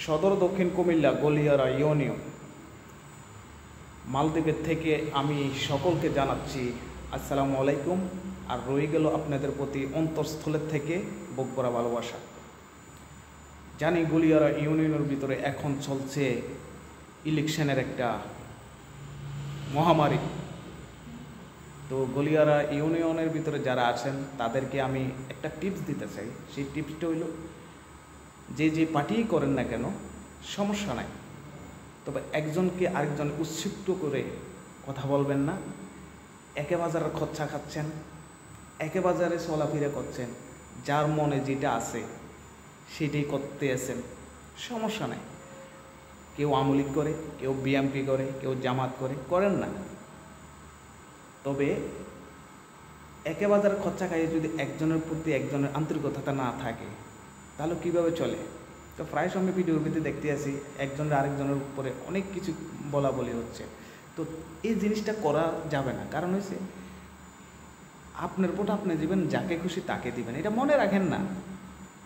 সদর দক্ষিণ কুমিল্লা গলিয়ারা ইউনিয়ন মালদ্বীপের থেকে আমি সকলকে জানাচ্ছি আসসালামু আলাইকুম। আর রয়ে গেল আপনাদের প্রতি অন্তঃস্থলের থেকে বুক ভরা ভালোবাসা। জানি গলিয়ারা ইউনিয়নের ভিতরে এখন চলছে ইলেকশনের একটা মহামারী। তো গলিয়ারা ইউনিয়নের ভিতরে যারা আছেন তাদেরকে আমি একটা টিপস দিতে চাই। সেই টিপসটা হইল, যে পার্টিই করেন না কেন সমস্যা নাই, তবে একজনকে আরেকজন উৎক্ষিপ্ত করে কথা বলবেন না। একে বাজারে খরচা খাচ্ছেন, একে বাজারে চলাফেরা করছেন, যার মনে যেটা আছে সেটাই করতে আছেন, সমস্যা নাই। কেউ আওয়ামী লীগ করে, কেউ বিএনপি করে, কেউ জামাত করে, করেন না। তবে একে বাজারে খরচা খাইয়ে যদি একজনের প্রতি একজনের আন্তরিকতা না থাকে তাহলে কীভাবে চলে? তো প্রায় সময় ভিডিওর ভিতরে দেখতে আসি একজনের আরেকজনের উপরে অনেক কিছু বলা বলি হচ্ছে। তো এই জিনিসটা করা যাবে না। কারণ হয়েছে, আপনার ভোট আপনি দিবেন, যাকে খুশি তাকে দিবেন, এটা মনে রাখেন না।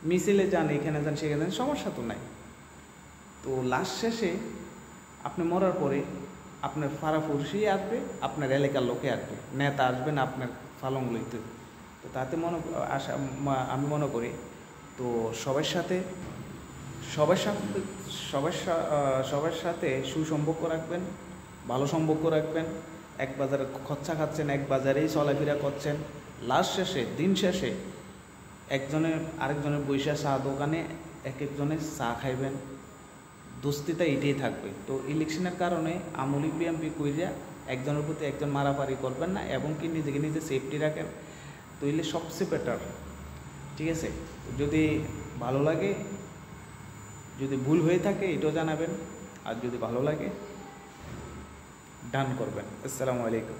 মিছিলে যান, এখানে যান, সেখানে যান, সমস্যা তো নাই। তো লাস্ট শেষে আপনি মরার পরে আপনার ফাড়াফুড়সি আসবে, আপনার এলাকার লোকে আসবে, নেতা আসবেন আপনার ফালং লইতে। তো তাতে আমি মনে করি তো সবার সাথে সুসম্পর্ক রাখবেন, ভালো সম্পর্ক রাখবেন। এক বাজারে খরচা খাচ্ছেন, এক বাজারেই চলাফেরা করছেন, লাস্ট শেষে দিন শেষে একজনের আরেকজনের বৈশা চা দোকানে এক একজনের চা খাইবেন, দোস্তিটা এটাই থাকবে। তো ইলেকশনের কারণে আওয়ামী লীগ বিএনপি কইরা একজনের প্রতি একজন মারামারি করবেন না, এবং কি নিজেকে নিজে সেফটি রাখেন। তো এলে সবচেয়ে বেটার। ঠিক আছে? যদি ভালো লাগে, যদি ভুল হয়ে থাকে এটাও জানাবেন, আর যদি ভালো লাগে ডান করবেন। আসসালামু আলাইকুম।